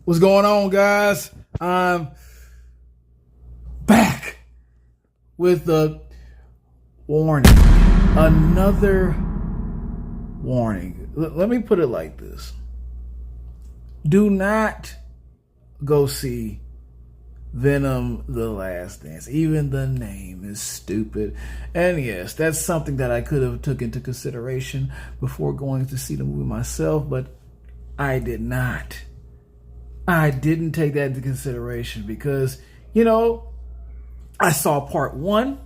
What's going on, guys? I'm back with a warning. Another warning. Let me put it like this. Do not go see Venom: The Last Dance. Even the name is stupid. And yes, that's something that I could have took into consideration before going to see the movie myself, but I did not. I didn't take that into consideration because, I saw part one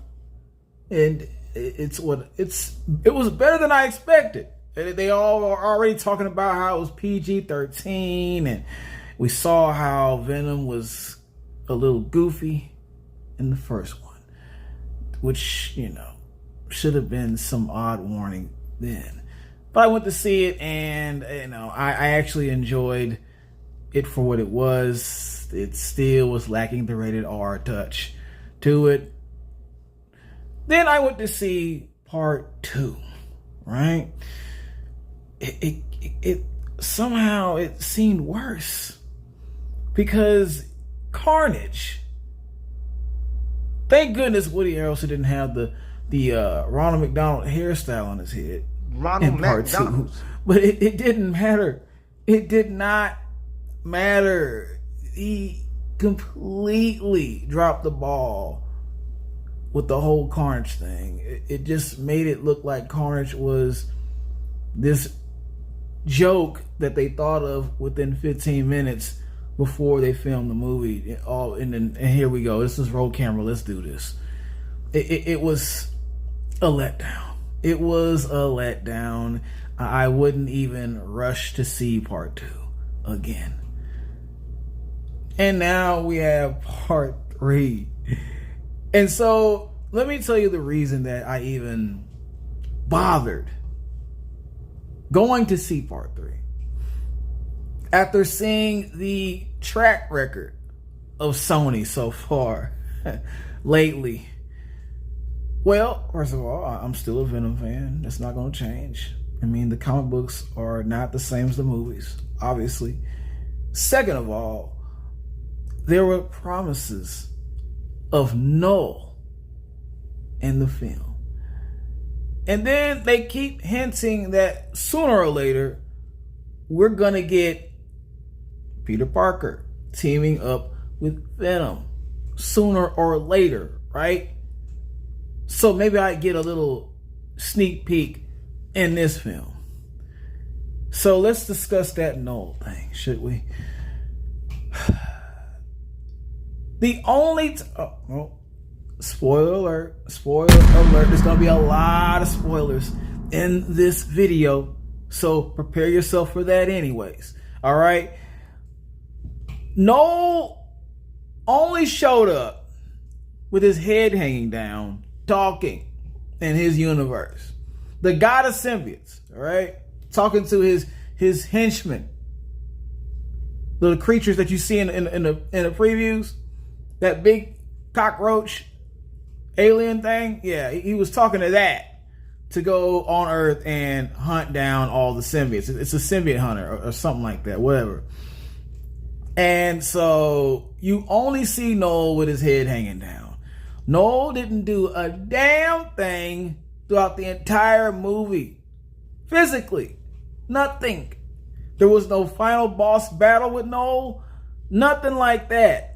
and it was better than I expected. They all are already talking about how it was PG-13, and we saw how Venom was a little goofy in the first one, which, should have been some odd warning then. But I went to see it, and, I actually enjoyed it for what it was. It still was lacking the rated R touch to it. Then I went to see part two, right? It somehow it seemed worse because Carnage. Thank goodness Woody Harrelson didn't have the Ronald McDonald hairstyle on his head in part two. But it didn't matter. It did not matter. He completely dropped the ball with the whole Carnage thing. It just made it look like Carnage was this joke that they thought of within 15 minutes before they filmed the movie. And here we go. This is roll camera. Let's do this. It was a letdown. It was a letdown. I wouldn't even rush to see part two again. And now we have part three. And so let me tell you the reason that I even bothered going to see part three. After seeing the track record of Sony so far lately. Well, first of all, I'm still a Venom fan. That's not going to change. I mean, the comic books are not the same as the movies, obviously. Second of all, there were promises of Null in the film. And then they keep hinting that sooner or later, we're going to get Peter Parker teaming up with Venom sooner or later, right? So maybe I get a little sneak peek in this film. So let's discuss that Null thing, should we? The only spoiler alert, there's going to be a lot of spoilers in this video, so prepare yourself for that anyways, all right? Null only showed up with his head hanging down, talking in his universe. The god of symbiotes, all right? Talking to his henchmen, the creatures that you see in the previews. That big cockroach alien thing, yeah, he was talking to that to go on Earth and hunt down all the symbiotes. It's a symbiote hunter or something like that, whatever. And so you only see Null with his head hanging down. Null didn't do a damn thing throughout the entire movie. Physically, nothing. There was no final boss battle with Null. Nothing like that.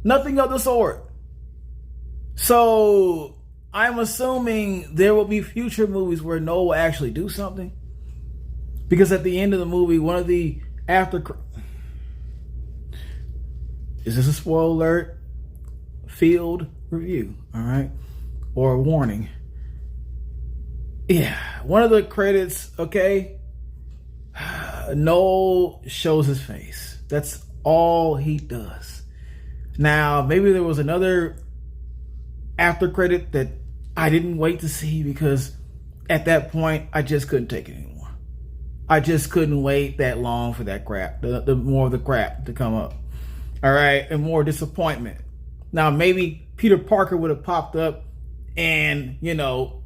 Nothing of the sort. So I'm assuming there will be future movies where Null will actually do something. Because at the end of the movie, one of the is this a spoiler alert? Field review, all right? Or a warning. Yeah, one of the credits, okay? Null shows his face. That's all he does. Now, maybe there was another after credit that I didn't wait to see because at that point, I just couldn't take it anymore. I just couldn't wait that long for that crap, the more of the crap to come up. All right, and more disappointment. Now, maybe Peter Parker would have popped up and,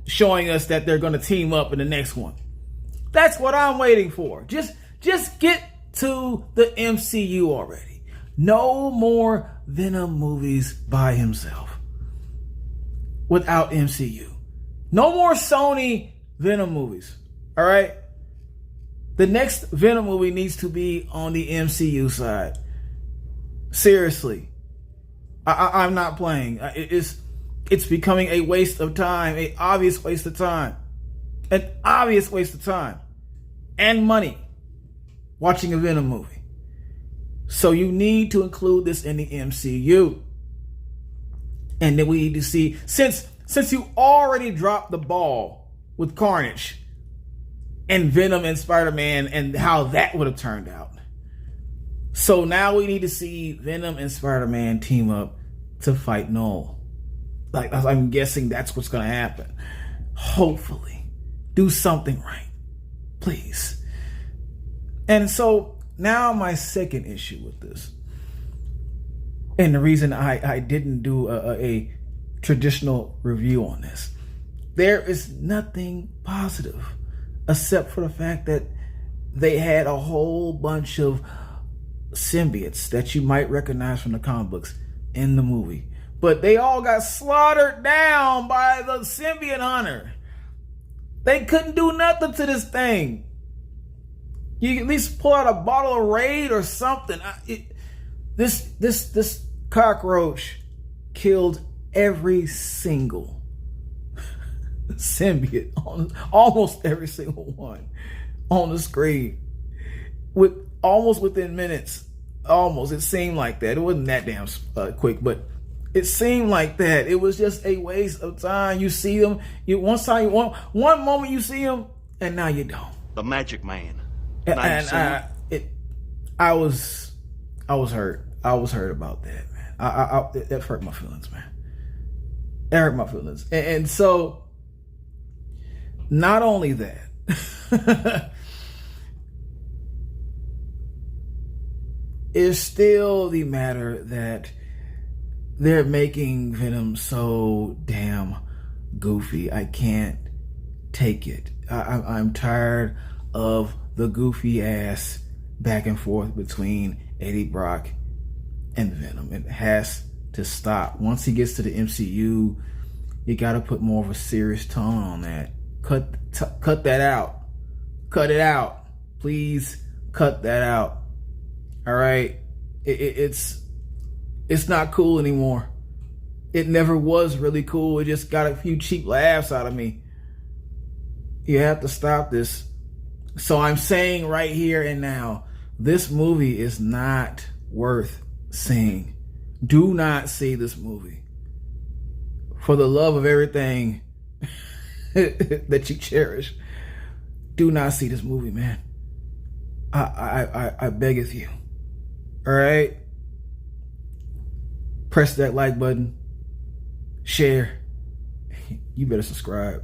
showing us that they're going to team up in the next one. That's what I'm waiting for. Just get to the MCU already. No more Venom movies by himself without MCU. No more Sony Venom movies. All right? The next Venom movie needs to be on the MCU side. Seriously. I'm not playing. It's becoming a waste of time, an obvious waste of time. An obvious waste of time and money watching a Venom movie. So you need to include this in the MCU. And then we need to see, since you already dropped the ball with Carnage and Venom and Spider-Man and how that would have turned out. So now we need to see Venom and Spider-Man team up to fight Null. Like, I'm guessing that's what's going to happen. Hopefully. Do something right. Please. And so now my second issue with this, and the reason I didn't do a traditional review on this, there is nothing positive except for the fact that they had a whole bunch of symbiotes that you might recognize from the comic books in the movie. But they all got slaughtered down by the symbiote hunter. They couldn't do nothing to this thing. You at least pull out a bottle of Raid or something. This cockroach killed every single symbiote, almost every single one on the screen, almost within minutes. Almost, it seemed like that. It wasn't that damn quick, but it seemed like that. It was just a waste of time. You see them, one moment you see them, and now you don't. The Magic Man. I was hurt. I was hurt about that, man. That hurt my feelings, man. It hurt my feelings, and so not only that, it's still the matter that they're making Venom so damn goofy. I can't take it. I'm tired of the goofy ass back and forth between Eddie Brock and Venom. It has to stop. Once he gets to the MCU, you got to put more of a serious tone on that. Cut that out. Cut it out. Please cut that out. All right? It's not cool anymore. It never was really cool. It just got a few cheap laughs out of me. You have to stop this. So I'm saying right here and now, this movie is not worth seeing. Do not see this movie. For the love of everything that you cherish, do not see this movie, man. I beggeth you. All right? Press that like button. Share. You better subscribe.